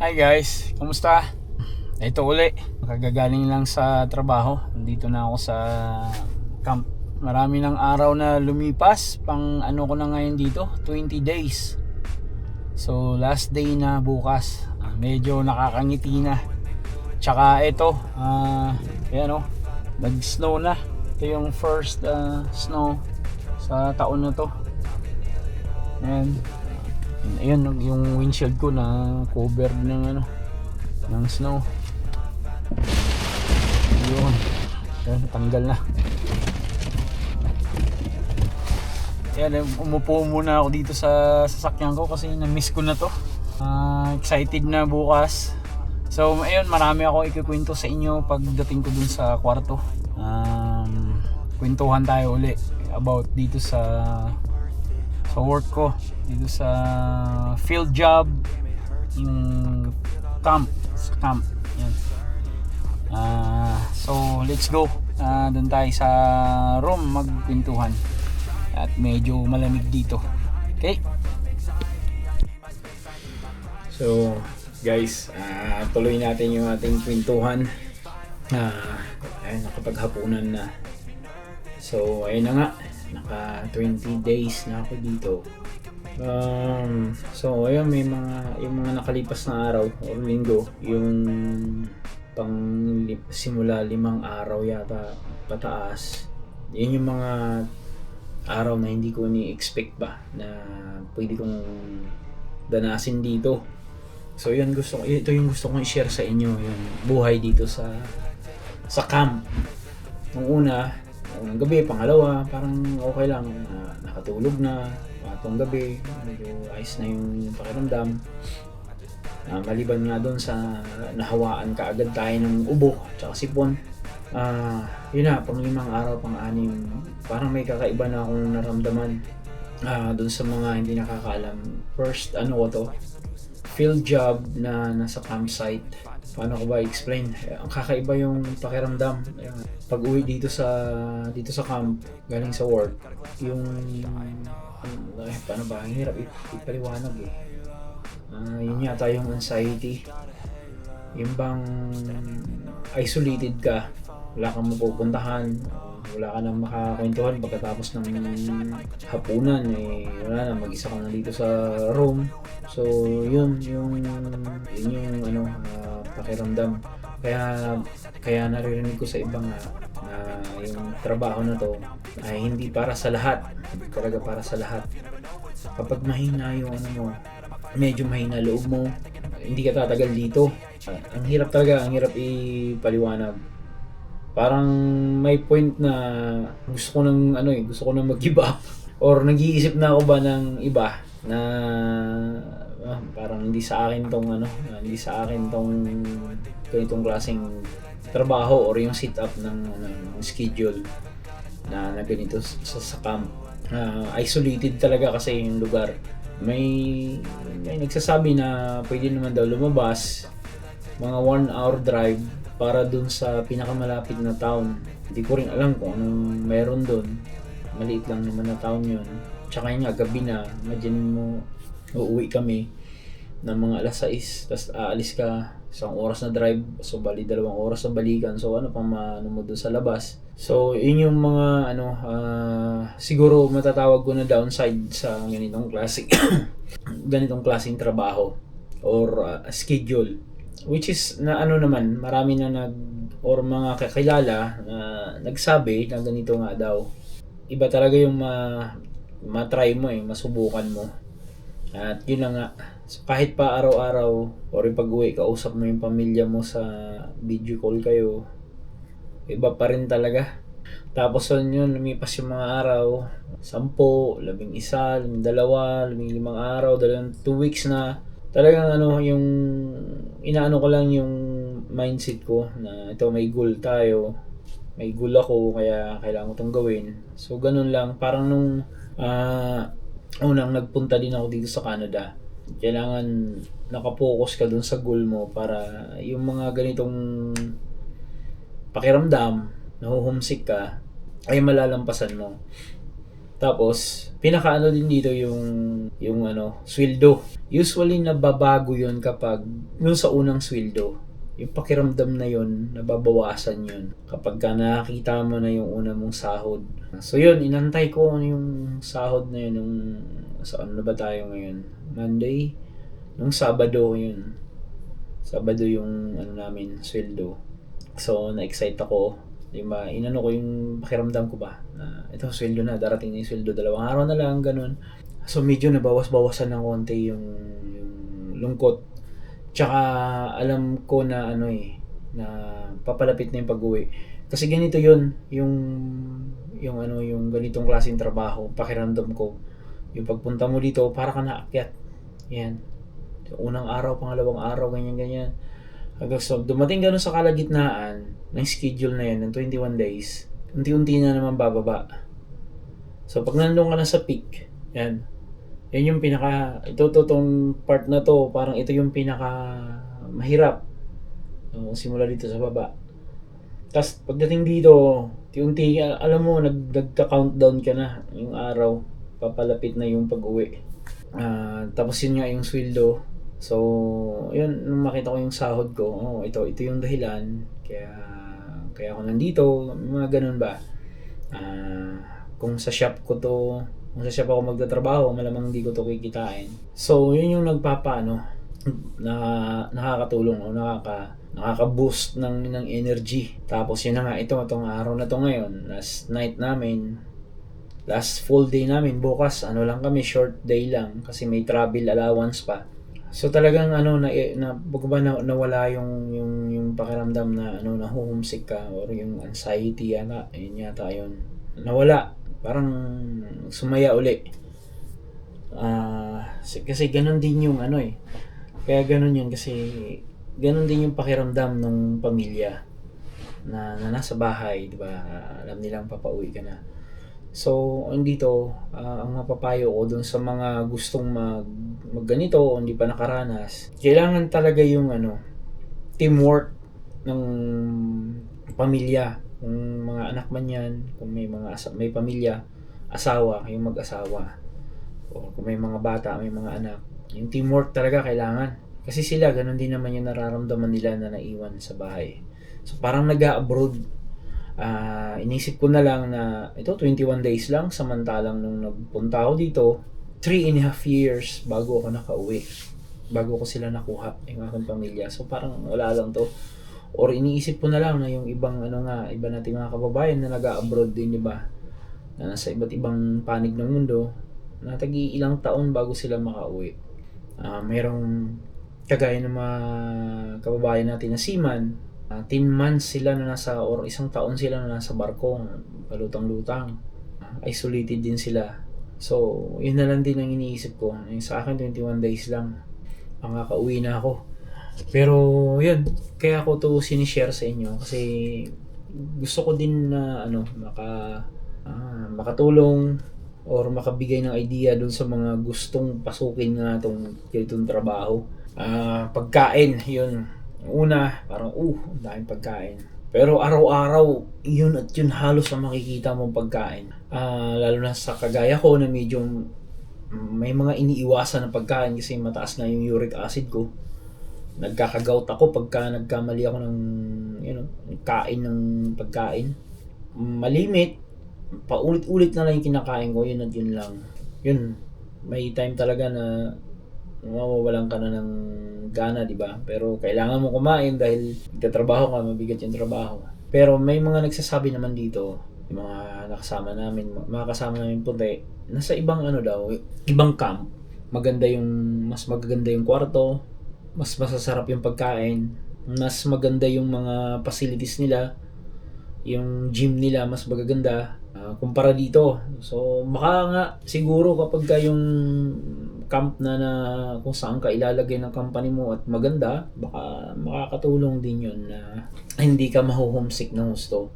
Hi guys, kumusta? Ito uli, kagagaling lang sa trabaho. Nandito na ako sa camp. Marami ng araw na lumipas. Pang ano ko na ngayon dito, 20 days. So last day na bukas. Medyo nakakangiti na. Tsaka ito, ayan o, nag-snow na. Ito yung first snow sa taon na to. Ayan. Ayun, yung windshield ko na covered ng snow. Yun. Ayan, tanggal na. Ayan, umupo muna ako dito sa sasakyan ko kasi na-miss ko na to. Excited na bukas. So, ayun, marami ako ikukwento sa inyo pagdating ko dun sa kwarto. Kwentuhan tayo uli about dito sa work ko, dito sa field job, yung sa camp. Yan. So let's go. Doon tayo sa room magkwentuhan. At medyo malamig dito. Okay? So guys, tuloy natin yung ating kwentuhan. Nakapaghapunan na. So ayun na nga, naka 20 days na ako dito. So ayun, yung mga nakalipas na araw o linggo, yung pang simula 5 araw yata pataas, yun yung mga araw na hindi ko ni-expect ba na pwede kong danasin dito. So yun, ito yung gusto kong i-share sa inyo, yung buhay dito sa camp. Nung unang gabi, pangalawa, parang okay lang, nakatulog na, patong gabi, medyo ayos na yung pakiramdam. Maliban nga doon sa nahawaan kaagad tayo ng ubo tsaka sipon. Yun na, pang 5 araw, pang 6, parang may kakaiba na akong naramdaman. Doon sa mga hindi nakakaalam, first ko to, field job na nasa campsite. Paano ko ba explain? Ang kakaiba yung pakiramdam. Pag uwi dito sa camp, galing sa work, yung paano ba? Ang hirap ipaliwanag eh. Yun yata yung anxiety. Yung bang isolated ka, wala kang mapupuntahan, wala ka nang makakwentuhan pagkatapos ng hapunan, wala na, mag-isa ka na dito sa room. So yun yung pakiramdam. Kaya naririnig ko sa ibang na yung trabaho na to ay hindi para sa lahat, hindi talaga para sa lahat. Kapag mahina yung medyo mahina loob mo, hindi ka tatagal dito. Ang hirap talaga, ang hirap ipaliwanag. Parang may point na gusto ko nang mag-give up or nag-iisip na ako ba ng iba na parang hindi sa akin tong ganitong klaseng trabaho or yung sit up ng schedule na ganito sa camp. Isolated talaga kasi yung lugar. May nagsasabi na pwede naman daw lumabas mga 1 hour drive para dun sa pinakamalapit na town. Hindi ko rin alam kung anong meron dun. Maliit lang naman na town yun. Tsaka yun nga, gabi na, imagine mo, uuwi kami ng mga alas 6, tapos aalis ka 1 oras na drive, so bali 2 oras na balikan. So ano pang mo dun sa labas. So yun yung mga siguro matatawag ko na downside sa ganitong klaseng trabaho or schedule, which is na naman marami na or mga kakilala na nagsabi na ganito nga daw. Iba talaga yung ma-try mo masubukan mo. At yun na nga, so kahit pa araw-araw or pag-uwi kausap mo yung pamilya mo sa video call kayo, iba pa rin talaga. Tapos yun, lumipas yung mga araw, 10, 11, 12, 15 araw, 2 weeks na. Talagang yung inaano ko lang yung mindset ko na ito, may goal tayo, may goal ako, kaya kailangan ko itong gawin. So ganun lang, parang nung unang nagpunta din ako dito sa Canada, kailangan nakapokus ka dun sa goal mo para yung mga ganitong pakiramdam, nahuhumsik ka, ay malalampasan mo. Tapos, pinakaano din dito yung sweldo. Usually, nababago yun kapag, yung sa unang sweldo, yung pakiramdam na yun, nababawasan yun. Kapag ka nakakita mo na yung una mong sahod. So yun, inantay ko yung sahod na yun, sa ano na ba tayo ngayon? Monday? Nung Sabado yun. Sabado yung namin, sweldo. So, na-excite ako. Diba? Inano ko yung pakiramdam ko ba. Ito, sweldo na. Darating na yung sweldo. 2 araw na lang, ganun. So, medyo nabawas-bawasan ng konti yung lungkot. Tsaka, alam ko na na papalapit na yung pag-uwi. Kasi ganito yun, yung ganitong klaseng trabaho, pakiramdam ko. Yung pagpunta mo dito, para ka naakyat. Yan. So, unang araw, pangalawang araw, ganyan-ganyan. So, dumating gano'n sa kalagitnaan ng schedule na yan, ng 21 days, unti-unti na naman bababa. So, pag nandun ka na sa peak, yan yung itong part na to, parang ito yung pinaka mahirap. Simula dito sa baba. Tapos, pagdating dito, unti-unti, alam mo, nagka-countdown ka na yung araw, papalapit na yung pag-uwi. Tapos yun nga yung sweldo. So, yun, nung makita ko yung sahod ko, ito yung dahilan, kaya ako nandito, mga ganun ba. Kung sa shop ako magtatrabaho, malamang hindi ko to kikitain. So, yun yung nakakatulong o nakaka-boost ng energy. Tapos yun na nga, itong araw na to ngayon, last night namin, last full day namin, bukas lang kami, short day lang kasi may travel allowance pa. So talagang nawala yung pakiramdam na na-homesick ka or yung anxiety yata yun. Nawala. Parang sumaya uli. Kasi ganun din yung Kaya ganun yun kasi ganun din yung pakiramdam ng pamilya na nasa bahay, 'di ba? Alam nilang papauwi ka na. So, dito, ang mapapayo ko dun sa mga gustong magganito o hindi pa nakaranas, kailangan talaga yung teamwork ng pamilya. Kung mga anak man yan, kung may pamilya, asawa, yung mag-asawa. O kung may mga bata, may mga anak. Yung teamwork talaga kailangan. Kasi sila, ganun din naman yung nararamdaman nila na naiwan sa bahay. So, parang nag-abroad. Inisip ko na lang na ito 21 days lang, samantalang nung nagpunta ako dito 3.5 years bago ako nakauwi, bago ko sila nakuha yung aking pamilya. So parang wala lang to, or iniisip ko na lang na yung ibang iba nating mga kababayan na nag-abroad din, diba, na nasa iba't ibang panig ng mundo, na tagi ilang taon bago sila makauwi. Mayroong kagaya ng mga kababayan natin na seaman, 10 months sila na or 1 taon sila na nasa barko, palutang-lutang. Isolated din sila. So, yun na lang din ang iniisip ko. Yung sa akin, 21 days lang. Makakauwi na ako. Pero, yun. Kaya ako to sinishare sa inyo. Kasi, gusto ko din na, makatulong or makabigay ng idea dun sa mga gustong pasukin nga itong trabaho. Pagkain, yun. Una, parang ang daming pagkain. Pero araw-araw, yun at yun halos ang makikita mong pagkain. Lalo na sa kagaya ko na medyo may mga iniiwasan na pagkain kasi mataas na yung uric acid ko. Nagkakagout ako pagka nagkamali ako ng kain ng pagkain. Malimit, paulit-ulit na lang yung kinakain ko, yun at yun lang. Yun, may time talaga na mawawalan ka na ng gana, di ba? Pero kailangan mo kumain dahil nagtatrabaho ka, mabigat yung trabaho. Pero may mga nagsasabi naman dito, yung mga mga kasama namin puti, nasa ibang ibang camp, mas magaganda yung kwarto, mas masasarap yung pagkain, mas maganda yung mga facilities nila, yung gym nila mas magaganda kumpara dito. So baka nga siguro kapag yung camp na kung saan ka ilalagay ng company mo at maganda, baka makakatulong din yun na hindi ka maho-homesick ng gusto.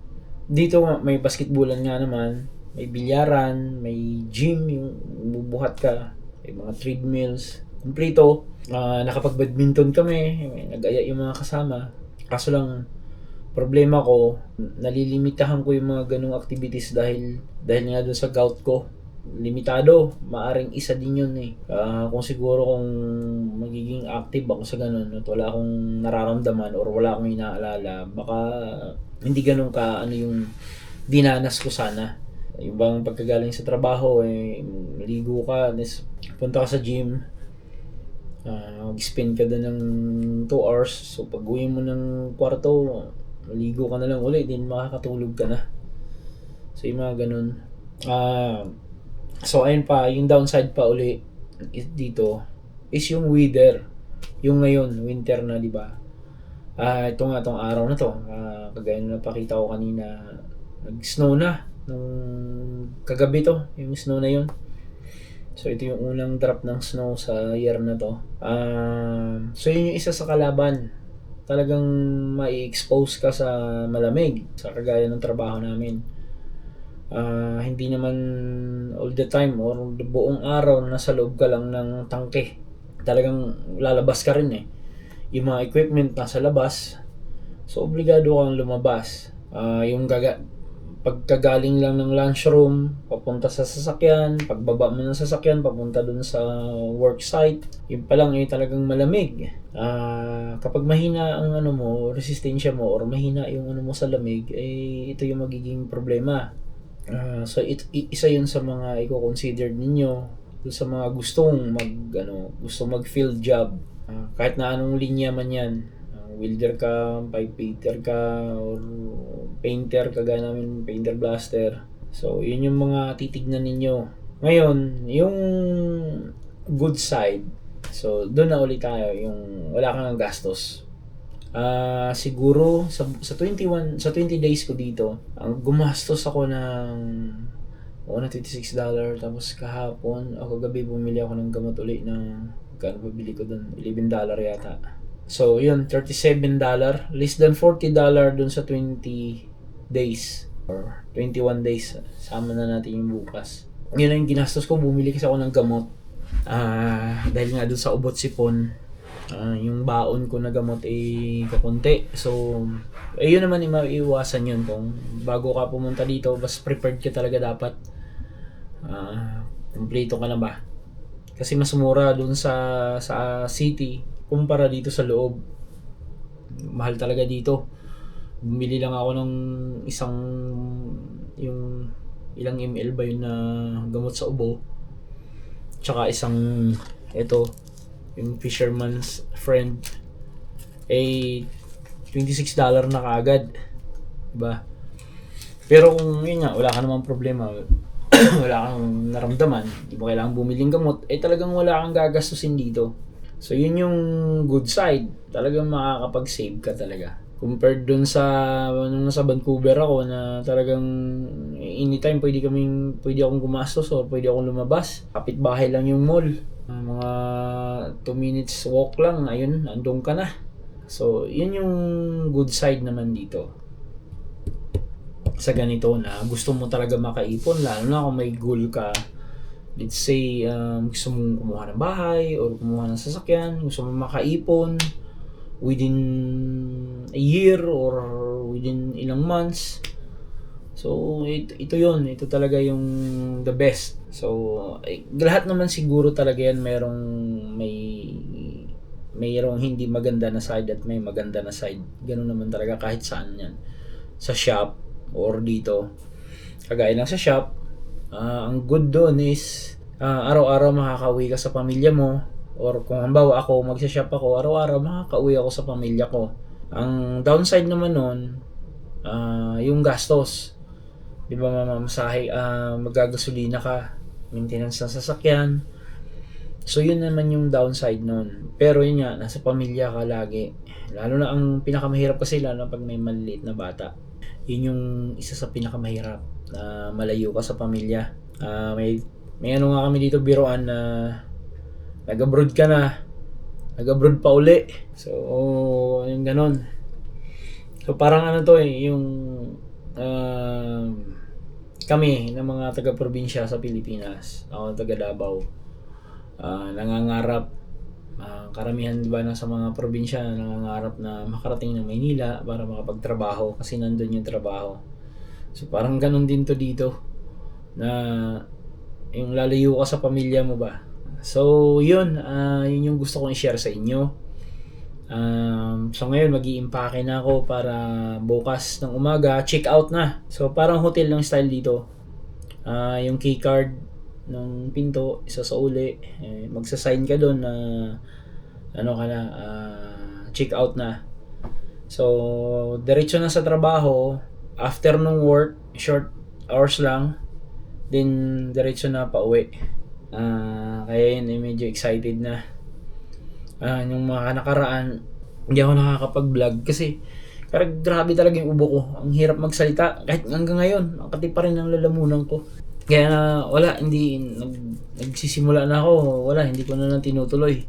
Dito may basketballan nga naman, may bilyaran, may gym, yung bubuhat ka, may mga treadmills, kumplito. Nakapag-badminton kami, nag-aya yung mga kasama. Kaso lang, problema ko, nalilimitahan ko yung mga ganung activities dahil nga doon sa gout ko. limitado. Maaring isa din yun eh. Kung siguro kung magiging active ako sa ganun at wala akong nararamdaman or wala akong inaalala, baka hindi ganun ka ano yung dinanas ko sana. Yung bang pagkagaling sa trabaho, ligo ka, punta ka sa gym, mag-spend ka doon ng 2 hours. So pag uwi mo ng kwarto, maligo ka na lang uli, din makakatulog ka na. So yung mga ganun. So ayun pa, yung downside pa uli dito is yung weather. Yung ngayon, winter na, di ba? Itong araw na to, kagaya na napakita ko kanina, nag-snow na nung kagabi to, yung snow na yun. So ito yung unang drop ng snow sa year na to. So yun yung isa sa kalaban. Talagang mai-expose ka sa malamig sa kagaya ng trabaho namin. Hindi naman all the time or buong araw na nasa loob ka lang ng tangke. Talagang lalabas ka rin eh. Yung mga equipment nasa labas, so obligado kang lumabas. Yung pagkagaling lang ng lunchroom, papunta sa sasakyan, pagbaba mo ng sasakyan, papunta dun sa work site, yun pa lang talagang malamig. Kapag mahina ang resistensya mo or mahina yung mo sa lamig, ito yung magiging problema. So isa yun sa mga i-consider ninyo sa mga gustong mag-field job. Kahit na anong linya man yan, welder ka, pipe fitter ka, or painter, kagaya namin, painter blaster. So, yun yung mga titignan ninyo. Ngayon, yung good side, so doon na ulit tayo, yung wala kang gastos. Siguro sa 20 days ko dito, ang gumastos ako ng $26, tapos kahapon o kagabi bumili ako ng gamot uli ng kano bibili ko doon, $11 yata. So yun, $37, less than $40 dun sa 20 days or 21 days. Sama na natin yung bukas. Yun ang ginastos ko, bumili kasi ako ng gamot. Dahil nga dun sa ubot sipon, yung baon ko na gamot kakunti. So, yun naman maiiwasan yun kung bago ka pumunta dito, bas prepared ka talaga dapat. Kompleto ka na ba? Kasi mas mura dun sa city kumpara dito sa loob. Mahal talaga dito. Bumili lang ako ng yung ilang ml ba yun na gamot sa ubo. Tsaka yung Fisherman's Friend, $26 na kaagad, diba? Pero kung yun nga, wala ka namang problema, wala kang naramdaman, di mo kailangan bumiling gamot, talagang wala kang gagastusin dito. So yun yung good side, talagang makakapag-save ka talaga. Compared dun nung nasa Vancouver ako na talagang anytime pwede akong gumastos o pwede akong lumabas. Kapitbahay lang yung mall. Mga 2 minutes walk lang, ayun, andun ka na. So, yun yung good side naman dito. Sa ganito na gusto mo talaga makaipon, lalo na kung may goal ka. Let's say, gusto mong kumuha ng bahay or kumuha ng sasakyan, gusto mong makaipon within a year or within ilang months. So, ito yun. Ito talaga yung the best. So, lahat naman siguro talaga yan mayroong hindi maganda na side at may maganda na side. Ganun naman talaga kahit saan yan. Sa shop or dito. Kagaya lang sa shop, ang good doon is araw-araw makakauwi ka sa pamilya mo. Or kung halimbawa ako, magsa-shop ako, araw-araw makakauwi ako sa pamilya ko. Ang downside naman nun, yung gastos. Di ba mamamasahe, magagasolina ka, maintenance ng sasakyan. So yun naman yung downside nun. Pero yun nga, nasa pamilya ka lagi. Lalo na ang pinakamahirap kasi, lalo na pag may maliliit na bata. Yun yung isa sa pinakamahirap, na malayo ka sa pamilya. May ano nga kami dito, biroan na nag-abroad ka na, nag-abroad pa uli. So, yung ganon. So, parang yung kami na mga taga-probinsya sa Pilipinas, ako taga Davao, nangangarap, karamihan diba sa mga probinsya nangangarap na makarating ng Maynila para makapagtrabaho kasi nandun yung trabaho. So, parang ganon din to dito na yung lalayo ka sa pamilya mo ba. So yun, yun yung gusto kong i-share sa inyo. So ngayon mag-i-impake na ako para bukas ng umaga, check out na. So parang hotel lang style dito. Yung key card ng pinto, isa sa uli, magsasign ka doon na check out na. So diretso na sa trabaho, after nung work, short hours lang, then diretso na pa uwi. Kaya yun, medyo excited na. Yung mga nakaraan, hindi ako nakakapag-vlog kasi grabe talaga yung ubo ko. Ang hirap magsalita. Kahit hanggang ngayon, makati pa rin ang lalamunan ko. Kaya wala, nagsisimula na ako. Wala, hindi ko na lang tinutuloy.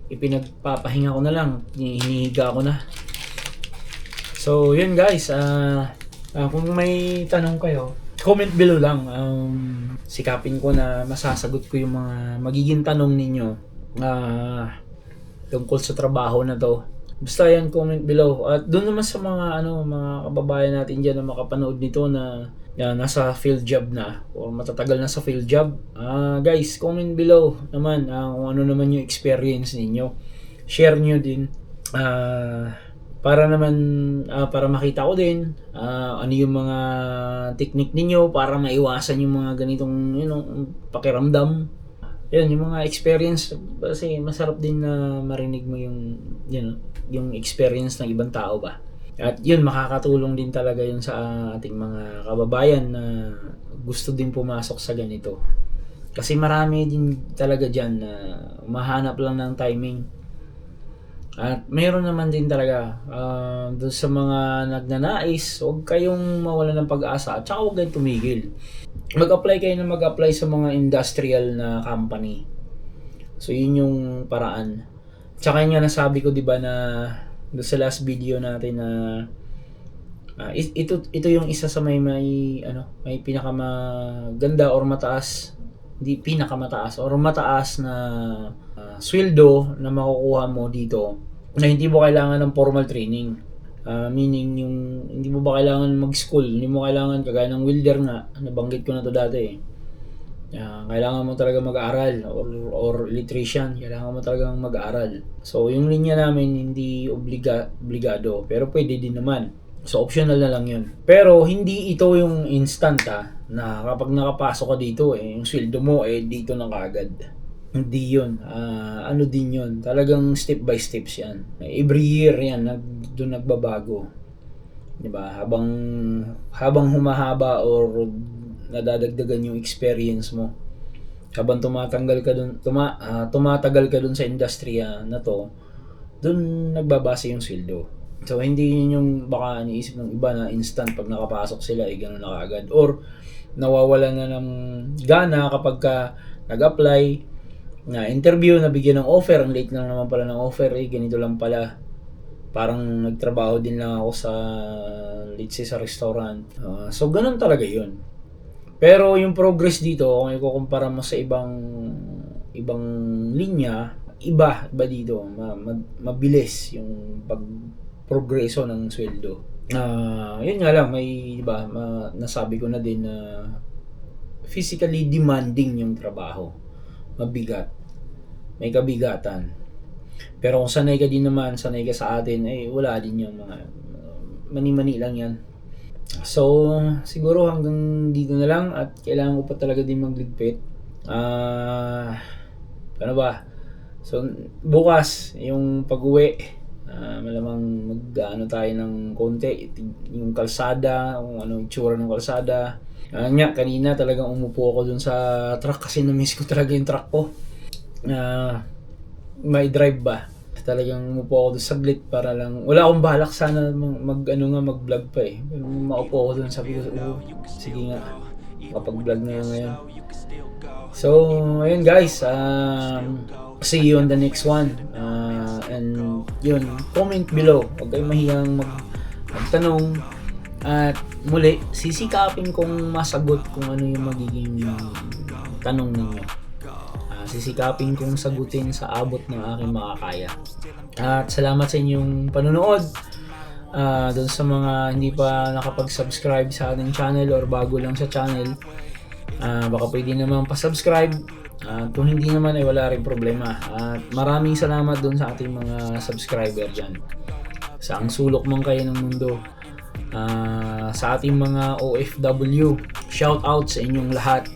Ipinagpapahinga ko na lang. Hinihiga ko na. So, yun guys. Kung may tanong kayo, comment below lang. Sikapin ko na masasagot ko yung mga magiging tanong ninyo tungkol sa trabaho na to. Basta yan, comment below. At doon naman sa mga mga kababayan natin diyan na makapanood nito na nasa field job na o matatagal na sa field job. Guys, comment below naman kung ano naman yung experience ninyo. Share nyo din. Para naman para makita ko din ano yung mga technique ninyo para maiwasan yung mga ganitong pakiramdam. Yan yung mga experience kasi masarap din na marinig mo yung experience ng ibang tao ba. At yun, makakatulong din talaga yun sa ating mga kababayan na gusto din pumasok sa ganito. Kasi marami din talaga dyan na mahanap lang ng timing. At mayroon naman din talaga doon sa mga nagnanais, huwag kayong mawala ng pag-asa at saka huwag kayong tumigil. Mag-apply kayo na mag-apply sa mga industrial na company. So yun yung paraan. Tsaka yung nasabi ko 'di ba na doon sa last video natin na ito yung isa sa may pinakamaganda or mataas, hindi pinakamataas or mataas na sweldo na makukuha mo dito na hindi mo kailangan ng formal training. Meaning yung hindi mo ba kailangan mag-school, hindi mo kailangan kagaya ng welder nga, nabanggit ko na to dati. Kailangan mo talaga mag-aaral or electrician, kailangan mo talagang mag-aaral. So yung linya namin hindi obligado, pero pwede din naman. So optional na lang 'yun. Pero hindi ito yung instant na kapag nakapasok ka dito yung sweldo mo dito na kaagad. Hindi yun. Din yun. Talagang step by steps yan. Every year yan, doon nagbabago. Diba? Habang humahaba or nadadagdagan yung experience mo. Habang tumatagal ka dun sa industriya na to, doon nagbabase yung sweldo. So, hindi yun yung baka iniisip ng iba na instant pag nakapasok sila, gano'n na kaagad. Or, nawawala na ng gana kapag ka nag-apply, na interview, nabigyan ng offer, ang late lang naman pala ng offer, ganito lang pala. Parang nagtrabaho din lang ako sa restaurant. So ganun talaga yun. Pero yung progress dito, kung ikukumpara mo sa ibang linya, iba dito, mabilis yung pagprogreso ng sweldo. Yun nga lang, may iba, nasabi ko na din na physically demanding yung trabaho. Mabigat. May kabigatan. Pero kung sanay ka sa atin, wala din yun. Mga mani-mani lang yan. So, siguro hanggang dito na lang at kailangan ko pa talaga din magligpit. Ano ba? So, bukas, yung pag-uwi, malamang tayo ng konti. Yung kalsada, kung ano yung itsura ng kalsada. Kanina talagang umupo ako dun sa truck kasi na-miss ko talaga yung truck ko. May drive ba? Talagang umupo ako dun saglit para lang, wala akong balak sana mag-vlog pa Pero maupo ako dun, sabi ko, sige nga, kapag-vlog na yan ngayon. So, ayun guys, see you on the next one. And yun, comment below. Huwag kayong mahiyang magtanong. At muli, sisikapin kong masagot kung ano yung magiging tanong ninyo. Sisikapin kong sagutin sa abot ng aking makakaya. At salamat sa inyong panunood. Doon sa mga hindi pa nakapag-subscribe sa ating channel or bago lang sa channel, Baka pwede naman pa-subscribe. Kung hindi naman ay wala rin problema. At maraming salamat dun sa ating mga subscriber dyan. Saang sulok man kayo ng mundo. Sa ating mga OFW, shout out sa inyong lahat.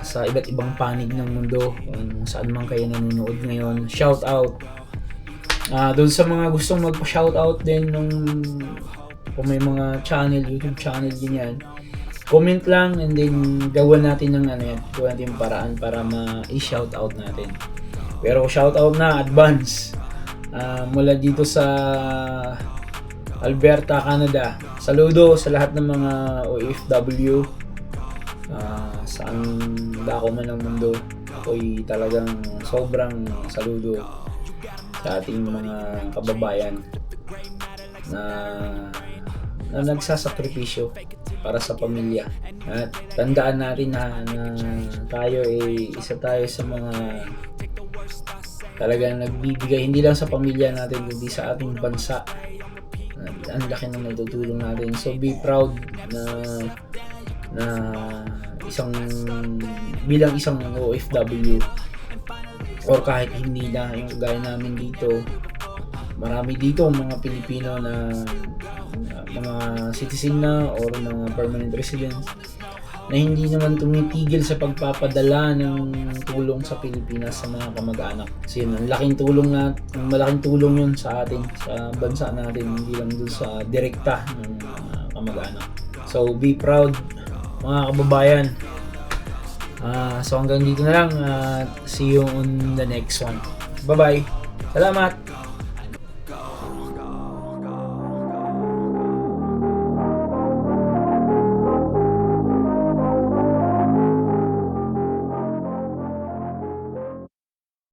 Sa iba't ibang panig ng mundo, kung saan man kayo nanonood ngayon, shout out. Doon sa mga gustong magpa-shout out din kung may mga channel, YouTube channel din yan, comment lang and then gawan natin ng gawan natin yung paraan para ma-shout out natin. Pero shout out na advance mula dito sa Alberta, Canada. Saludo sa lahat ng mga OFW saan dako man ng mundo. Ako'y talagang sobrang saludo sa ating mga kababayan na nagsasakripisyo para sa pamilya. At tandaan natin na tayo ay isa tayo sa mga talagang nagbibigay hindi lang sa pamilya natin kundi sa ating bansa. Ang laki ng natutulong natin. So be proud na bilang isang OFW or kahit hindi na yung gaya namin dito. Marami dito mga Pilipino na mga citizen na or mga permanent residents na hindi naman tumitigil sa pagpapadala ng tulong sa Pilipinas sa mga kamag-anak. Kasi yun, malaking tulong yun sa atin, sa bansa natin, hindi lang dun sa direkta ng kamag-anak. So be proud mga kababayan. So hanggang dito na lang. See you on the next one. Bye-bye. Salamat!